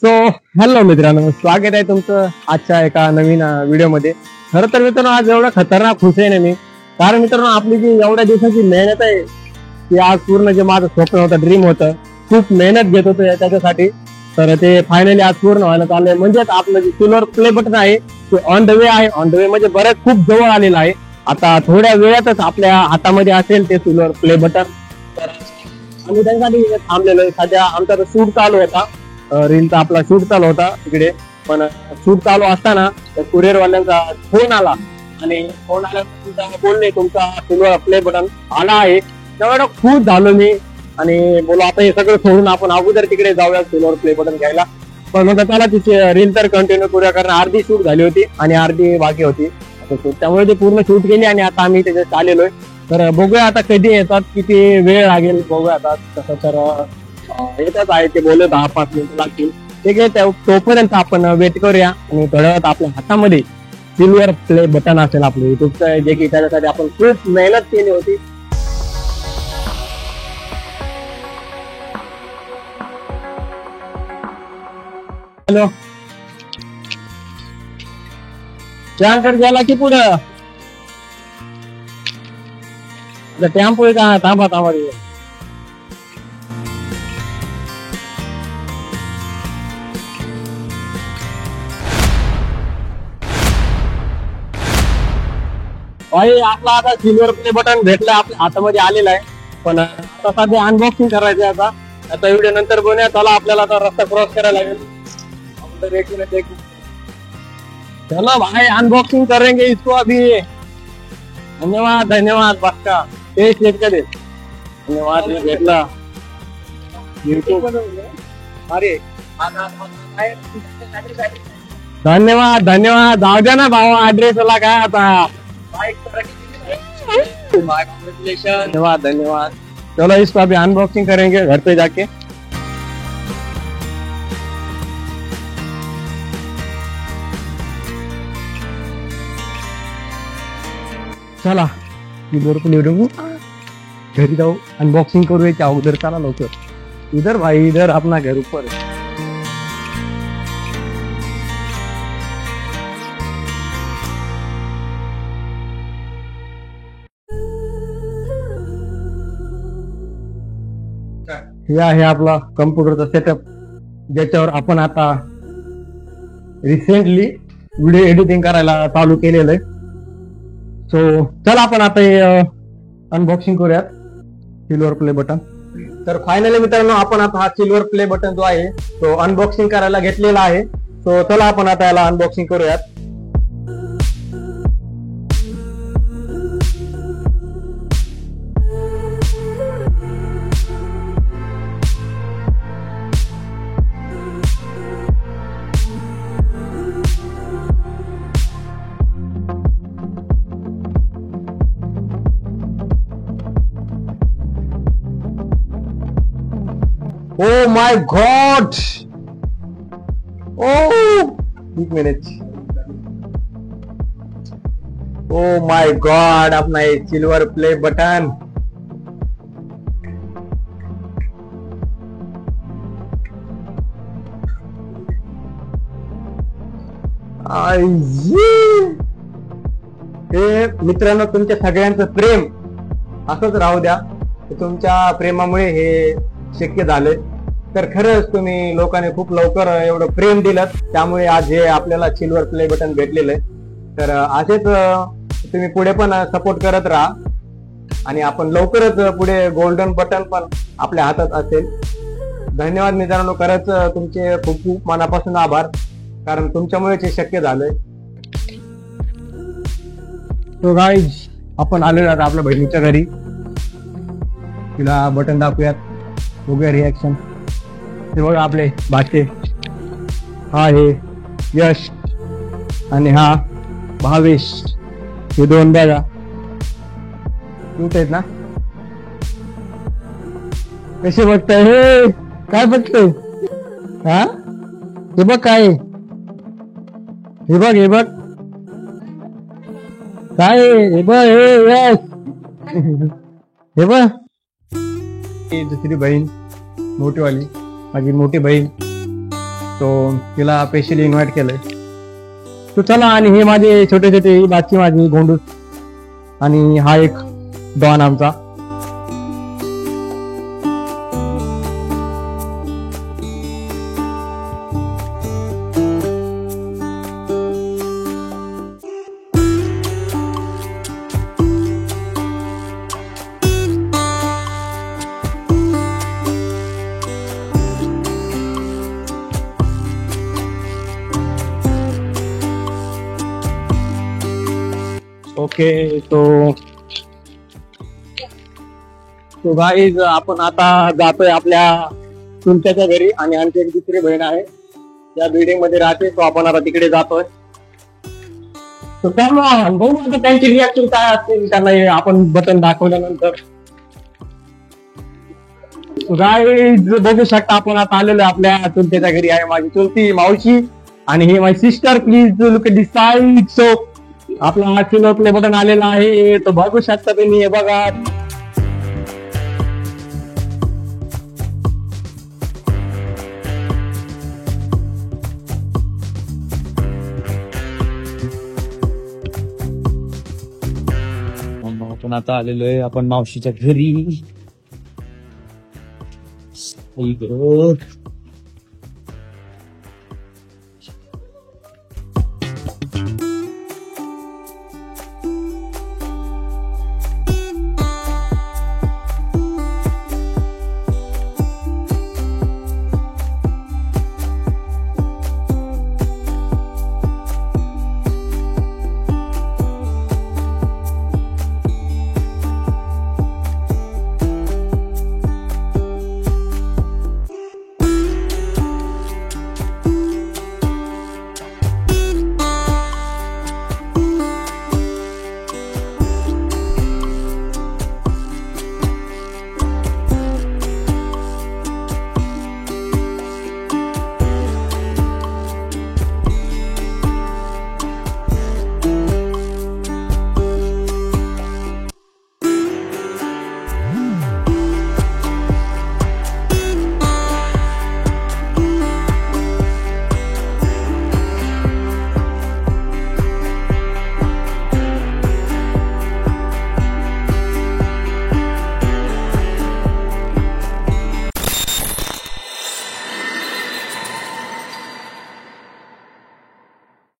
So hello मित्रांनो, स्वागत आहे तुमचं आजच्या एका नवीन व्हिडिओमध्ये. खरं तर मित्रांनो, आज एवढा खतरनाक खुश आहे ना मी, कारण मित्रांनो आपली जी एवढ्या दिवसाची मेहनत आहे ती आज पूर्ण जे माझं स्वप्न होतं, ड्रीम होतं, खूप मेहनत घेत होतो त्याच्यासाठी, तर ते फायनली आज पूर्ण व्हायला चाललंय. म्हणजेच आपलं जे सिल्वर प्ले बटन आहे ते ऑन द वे आहे. ऑन द वे म्हणजे बरेच खूप जवळ आलेलं आहे. आता थोड्या वेळातच आपल्या हातामध्ये असेल ते सिल्वर प्ले बटन. तर आम्ही त्यासाठी थांबलेलो आहे. सध्या आमचा शूट चालू होता, रीलचा आपला शूट चालू होता तिकडे. पण शूट चालू असताना कुरिअर वाल्यांचा फोन आला आणि फोन आल्यानंतर बोलले तुमचा सिल्वर प्ले बटन आला आहे. तेवढं खुश झालो मी आणि बोलो आता हे सगळं सोडून आपण अगोदर तिकडे जाऊया सिल्वर प्ले बटन घ्यायला. पण मग त्याला तिचे रील तर कंटिन्यू करूया, कारण अर्धी शूट झाली होती आणि अर्धी बाकी होती. त्यामुळे ते पूर्ण शूट केली आणि आता आम्ही त्याच्यात आलेलोय. तर बघूया आता कधी येतात, किती वेळ लागेल बघूया आता. तसं तर येतच आहे, ते बोलले 10-5 मिनिटं लागतील. ठीक आहे, तोपर्यंत आपण वेट करूया आणि थोड्या वेळात आपल्या हातामध्ये सिल्वर प्ले बटन असेल आपलं युट्यूबचं, जे की त्याच्यासाठी आपण खूप मेहनत केली होती. हॅलो, टँकर गेला की पुढं टेम्पो आहे का? थांबा थांबा. भाई आपला आता सिल्वर प्ले बटन भेटलं, आपल्या हातामध्ये आलेला आहे. पण आता सध्या अनबॉक्सिंग करायचं आहे. आता व्हिडिओ नंतर बनवूया. चला, आपल्याला आता रस्ता क्रॉस करायला लागेल. चलो भाई, अनबॉक्सिंग करेंगे इसको अभी. धन्यवाद धन्यवाद. बक्का ते शेट दे. धन्यवाद, भेटला युट्यूब. अरे धन्यवाद धन्यवाद. जाऊ द्या ना भाऊ, ऍड्रेस ला काय आता. धन्यवाद धन्यवाद. चलो इसको अभी अनबॉक्सिंग करेंगे घर पे जाके. चला घरी जाऊ, अनबॉक्सिंग करूया क्या उधर. चला लवकर इधर भाई, इधर अपना घर ऊपर. हे आहे आपला कम्प्युटरचा सेटअप, ज्याच्यावर आपण आता रिसेंटली व्हिडिओ एडिटिंग करायला चालू केलेलं आहे. सो चला आपण आता हे अनबॉक्सिंग करूयात सिल्वर प्ले बटन. तर फायनली मित्रांनो, आपण आता हा सिल्वर प्ले बटन जो आहे तो अनबॉक्सिंग करायला घेतलेला आहे. सो चला आपण आता याला अनबॉक्सिंग करूयात. Oh my God! Oh, एक मिनिट. Oh my God! अपना ये सिल्वर प्ले बटन. हे मित्रांनो, तुमच्या सगळ्यांचं प्रेम असंच राहू द्या. तुमच्या प्रेमामुळे हे शक्य झाले. तर खरंच तुम्ही लोकांनी खूप लवकर एवढं प्रेम दिलं, त्यामुळे आज हे आपल्याला सिल्वर प्ले बटन भेटलेलं आहे. तर असेच तुम्ही पुढे पण सपोर्ट करत राहा आणि आपण लवकरच पुढे गोल्डन बटन पण आपल्या हातात असेल. धन्यवाद मित्रांनो, खरंच तुमचे खूप खूप मनापासून आभार, कारण तुमच्यामुळेच हे शक्य झालंय. तो गाईज, आपण आलेलो आता आपल्या बहिणीच्या घरी. तिला बटन दाखवूयात, बघूया रिॲक्शन. हे बघा आपले भाचे, हा हे यश आणि हा भावेश. हे दोन बघा क्यूट आहेत ना. कसे बघताय? हे काय बघतोय? हा हे बघ काय, हे बघ हे बघ काय, हे बघ हे यश, हे बघ. दुसरी बहीण मोठीवाली, माझी मोठी बहीण. तो तिला स्पेशली इन्व्हाइट केलंय. तो चला. आणि हे माझे छोटे छोटे ही बाची माझी गोंडूस आणि हा एक डॉन आमचा. ओके. तो गाईज आपण आता जातोय आपल्या चुलत्याच्या घरी. आणि आमची एक दुसरी बहीण आहे त्या बिल्डिंग मध्ये राहते. तो आपण आता तिकडे जातोय. तर त्यामुळे बघू आता त्यांची रिॲक्शन काय असतील त्यांना हे आपण बटन दाखवल्यानंतर. गाईज बघू शकता आपण आता आलेलो आपल्या चुलत्याच्या घरी. आहे माझी चुलती मावशी आणि हे माझी sister. Please look at this side. So आपला चुल प्ले बटन आलेला आहे. तो बघू शकता तुम्ही. हे बघा. आपण आता आलेलो आहे आपण मावशीच्या घरी.